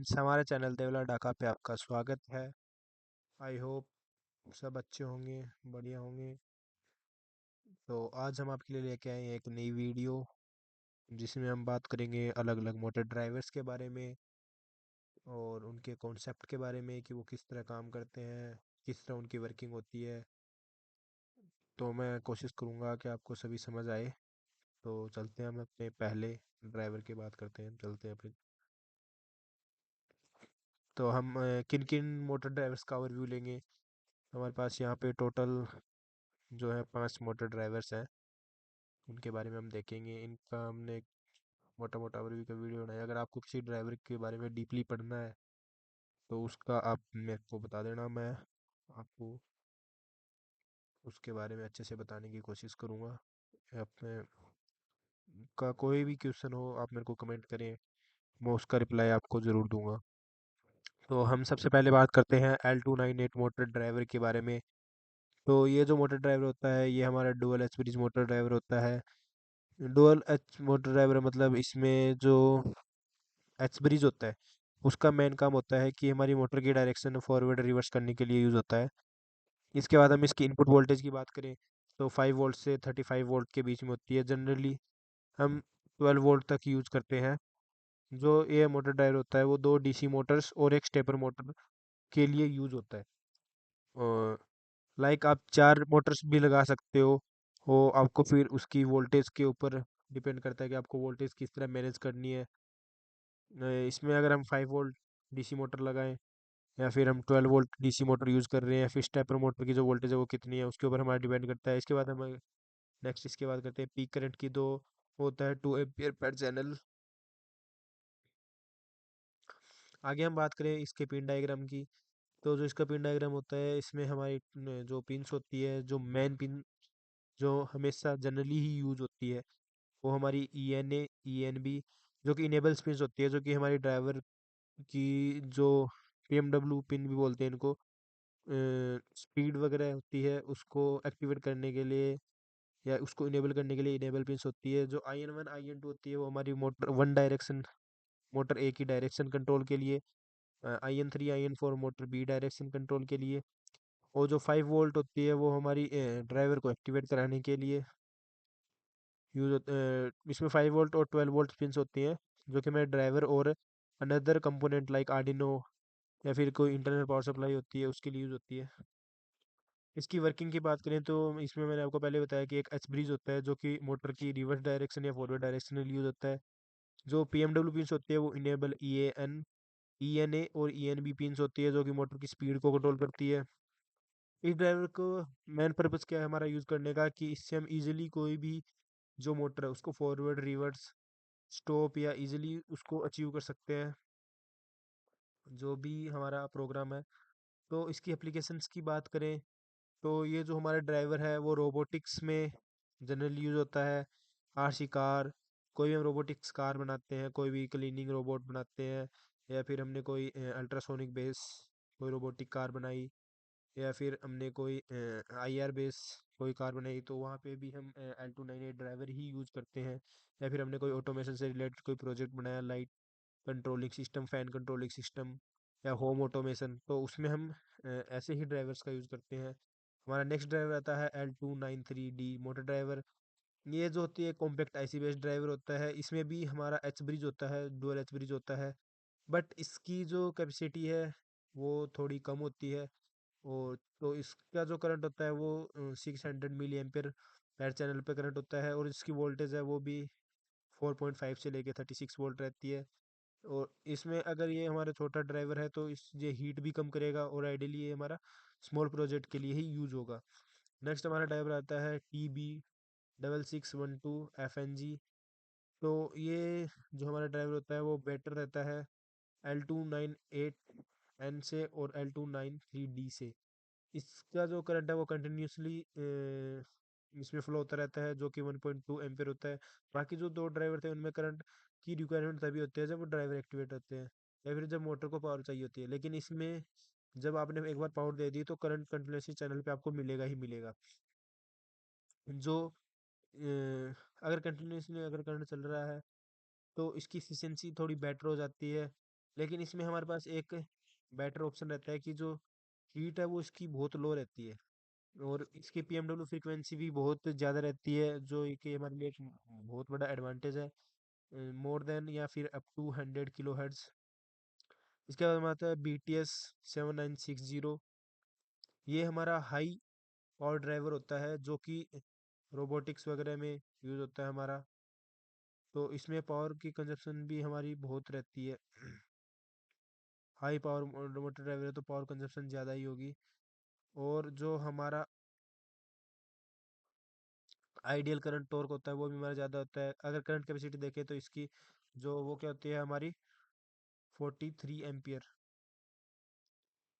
Friends, हमारे channel देवला डाका पे आपका स्वागत है। आई होप सब अच्छे होंगे, बढ़िया होंगे। तो आज हम आपके लिए लेके आए हैं एक नई वीडियो जिसमें हम बात करेंगे अलग अलग मोटर ड्राइवर्स के बारे में और उनके कॉन्सेप्ट के बारे में कि वो किस तरह काम करते हैं, किस तरह उनकी वर्किंग होती है। तो मैं कोशिश करूँगा कि आपको सभी समझ आए। तो चलते हैं, हम अपने पहले ड्राइवर की बात करते हैं। चलते हैं अपने। तो हम किन किन मोटर ड्राइवर्स का ओवरव्यू लेंगे। हमारे पास यहाँ पे टोटल जो है 5 मोटर ड्राइवर्स हैं। उनके बारे में हम देखेंगे। इनका हमने एक मोटा मोटा ओवरव्यू का वीडियो बनाया। अगर आपको किसी ड्राइवर के बारे में डीपली पढ़ना है तो उसका आप मेरे को बता देना, मैं आपको उसके बारे में अच्छे से बताने की कोशिश करूँगा। अपने का कोई भी क्वेश्चन हो आप मेरे को कमेंट करें, मैं उसका रिप्लाई आपको ज़रूर दूंगा। तो हम सबसे पहले बात करते हैं L298 मोटर ड्राइवर के बारे में। तो ये जो मोटर ड्राइवर होता है ये हमारा dual H bridge motor driver होता है। डुअल एच मोटर ड्राइवर मतलब इसमें जो एच ब्रिज होता है उसका मेन काम होता है कि हमारी मोटर की डायरेक्शन फॉरवर्ड रिवर्स करने के लिए यूज़ होता है। इसके बाद हम इसकी इनपुट वोल्टेज की बात करें तो 5 वोल्ट से 35 वोल्ट के बीच में होती है। जनरली हम 12 वोल्ट तक यूज करते हैं। जो ये मोटर ड्राइवर होता है वो 2 डीसी मोटर्स और एक स्टेपर मोटर के लिए यूज होता है। और लाइक आप 4 मोटर्स भी लगा सकते हो। वो आपको फिर उसकी वोल्टेज के ऊपर डिपेंड करता है कि आपको वोल्टेज किस तरह मैनेज करनी है। इसमें अगर हम 5 वोल्ट डीसी मोटर लगाएं या फिर हम 12 वोल्ट डीसी मोटर यूज़ कर रहे हैं, फिर स्टेपर मोटर की जो वोल्टेज है वो कितनी है उसके ऊपर हमारा डिपेंड करता है। इसके बाद हम नेक्स्ट इसके बाद करते हैं पीक करंट की। दो होता है 2 एम्पियर पर चैनल। आगे हम बात करें इसके पिन डायग्राम की। तो जो इसका पिन डायग्राम होता है इसमें हमारी जो पिन्स होती है, जो मेन पिन जो हमेशा जनरली ही यूज होती है वो हमारी ENA ENB जो कि इनेबल्स पिन्स होती है, जो कि हमारी ड्राइवर की जो PMW पिन भी बोलते हैं इनको, स्पीड वगैरह होती है उसको एक्टिवेट करने के लिए या उसको इनेबल करने के लिए इनेबल पिन्स होती है। जो IN1 IN2 होती है वो हमारी मोटर वन डायरेक्शन, मोटर ए की डायरेक्शन कंट्रोल के लिए। IN3 IN4 motor B direction control के लिए। और जो 5 वोल्ट होती है वो हमारी ड्राइवर को एक्टिवेट कराने के लिए यूज होते हैं। इसमें 5 वोल्ट और 12 वोल्ट पिन्स होती हैं जो कि हमारे ड्राइवर और अनदर कंपोनेंट लाइक आर्डिनो या फिर कोई इंटरनल पावर सप्लाई होती है उसके लिए यूज़ होती है। इसकी वर्किंग की बात करें तो इसमें मैंने आपको पहले बताया कि एक एच ब्रिज होता है जो कि मोटर की रिवर्स डायरेक्शन या फॉरवर्ड डायरेक्शन में यूज़ होता है। जो PMW पिन्स होती है वो इनेबल EAN ENA और ENB पिन्स होती है जो कि मोटर की स्पीड को कंट्रोल करती है। इस ड्राइवर को मेन पर्पस क्या है हमारा यूज़ करने का कि इससे हम इजीली कोई भी जो मोटर है उसको फॉरवर्ड रिवर्स स्टॉप या इजीली उसको अचीव कर सकते हैं, जो भी हमारा प्रोग्राम है। तो इसकी एप्लीकेशंस की बात करें तो ये जो हमारा ड्राइवर है वो रोबोटिक्स में जनरली यूज़ होता है। RC कार, कोई भी हम रोबोटिक्स कार बनाते हैं, कोई भी क्लीनिंग रोबोट बनाते हैं, या फिर हमने कोई अल्ट्रासोनिक बेस कोई रोबोटिक कार बनाई, या फिर हमने कोई IR बेस कोई कार बनाई, तो वहाँ पे भी हम L298 ड्राइवर ही यूज़ करते हैं। या फिर हमने कोई ऑटोमेशन से रिलेटेड कोई प्रोजेक्ट बनाया, light controlling system, fan controlling system या होम ऑटोमेशन, तो उसमें हम ऐसे ही ड्राइवर्स का यूज़ करते हैं। हमारा नेक्स्ट ड्राइवर आता है L293D मोटर ड्राइवर। ये जो होती है कॉम्पैक्ट IC बेस्ड ड्राइवर होता है। इसमें भी हमारा एच ब्रिज होता है, डुअल एच ब्रिज होता है, बट इसकी जो कैपेसिटी है वो थोड़ी कम होती है। और तो इसका जो करंट होता है वो 600 मिली एम्पियर पर चैनल पे करंट होता है, और इसकी वोल्टेज है वो भी 4.5 से लेके 36 वोल्ट रहती है। और इसमें अगर ये हमारा छोटा ड्राइवर है तो इस ये हीट भी कम करेगा, और आइडियली ये हमारा स्मॉल प्रोजेक्ट के लिए ही यूज होगा। नेक्स्ट हमारा ड्राइवर आता है TB6612 FNG। तो ये जो हमारा ड्राइवर होता है वो बेटर रहता है L298N से और L293D से। इसका जो करंट है वो कंटिन्यूसली इसमें फ्लो होता रहता है, जो कि 1.2 एम्पियर होता है। बाकी जो दो ड्राइवर थे उनमें करंट की रिक्वायरमेंट तभी होती है जब वो ड्राइवर एक्टिवेट होते हैं या फिर जब मोटर को पावर चाहिए होती है। लेकिन इसमें जब आपने एक बार पावर दे दी तो करंट कंटिन्यूसली चैनल पे आपको मिलेगा ही मिलेगा। जो अगर कंटिन्यूसली अगर करंट चल रहा है तो इसकी एफिशिएंसी थोड़ी बेटर हो जाती है। लेकिन इसमें हमारे पास एक बेटर ऑप्शन रहता है कि जो हीट है वो इसकी बहुत लो रहती है, और इसकी पीएमडब्ल्यू फ्रीक्वेंसी भी बहुत ज़्यादा रहती है, जो कि हमारे लिए एक बहुत बड़ा एडवांटेज है, मोर देन या फिर अप टू 100 kHz। इसके बाद हमारा आता है BTS 7960। ये हमारा हाई पावर ड्राइवर होता है, जो कि रोबोटिक्स वगैरह में यूज़ होता है हमारा। तो इसमें पावर की कंजप्शन भी हमारी बहुत रहती है। हाई पावर मोटर ड्राइवर है तो पावर कंजप्शन ज़्यादा ही होगी। और जो हमारा आइडियल करंट टॉर्क होता है वो भी हमारा ज़्यादा होता है। अगर करंट कैपेसिटी देखें तो इसकी जो वो क्या होती है हमारी 43 एम्पियर।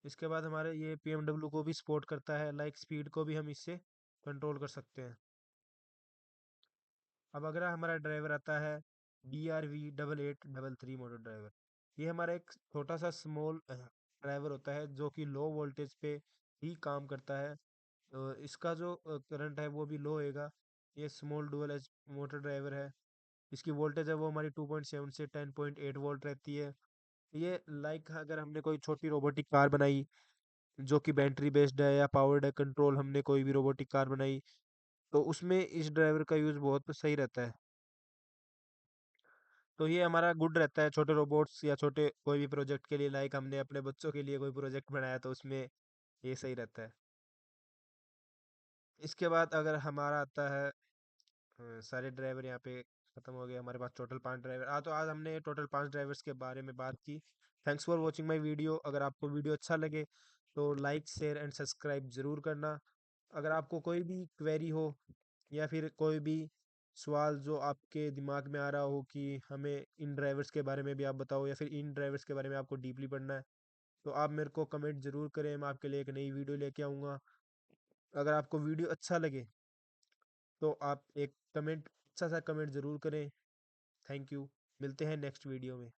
इसके बाद हमारे ये पीएमडब्ल्यू को भी सपोर्ट करता है, लाइक स्पीड को भी हम इससे कंट्रोल कर सकते हैं। अब अगर हमारा ड्राइवर आता है DRV 8833 मोटर ड्राइवर। ये हमारा एक छोटा सा स्मॉल ड्राइवर होता है, जो कि लो वोल्टेज पे ही काम करता है। इसका जो करंट है वो भी लो होएगा। ये small dual edge motor driver है। इसकी वोल्टेज है वो हमारी 2.7 से 10.8 वोल्ट रहती है। ये लाइक अगर हमने कोई छोटी रोबोटिक कार बनाई जो कि बैटरी बेस्ड है या पावर्ड है, कंट्रोल हमने कोई भी रोबोटिक कार बनाई, तो उसमें इस ड्राइवर का यूज़ बहुत सही रहता है। तो ये हमारा गुड रहता है छोटे रोबोट्स या छोटे कोई भी प्रोजेक्ट के लिए, लाइक हमने अपने बच्चों के लिए कोई प्रोजेक्ट बनाया तो उसमें ये सही रहता है। इसके बाद अगर हमारा आता है सारे ड्राइवर यहाँ पे खत्म हो गए, हमारे पास टोटल 5 ड्राइवर तो आज हमने टोटल 5 ड्राइवर्स के बारे में बात की। Thanks for watching my video. अगर आपको वीडियो अच्छा लगे तो लाइक शेयर एंड सब्सक्राइब ज़रूर करना। अगर आपको कोई भी क्वेरी हो या फिर कोई भी सवाल जो आपके दिमाग में आ रहा हो कि हमें इन ड्राइवर्स के बारे में भी आप बताओ, या फिर इन ड्राइवर्स के बारे में आपको डीपली पढ़ना है, तो आप मेरे को कमेंट ज़रूर करें। मैं आपके लिए एक नई वीडियो लेके आऊँगा। अगर आपको वीडियो अच्छा लगे तो आप एक कमेंट, अच्छा सा कमेंट ज़रूर करें। Thank you. मिलते हैं नेक्स्ट वीडियो में।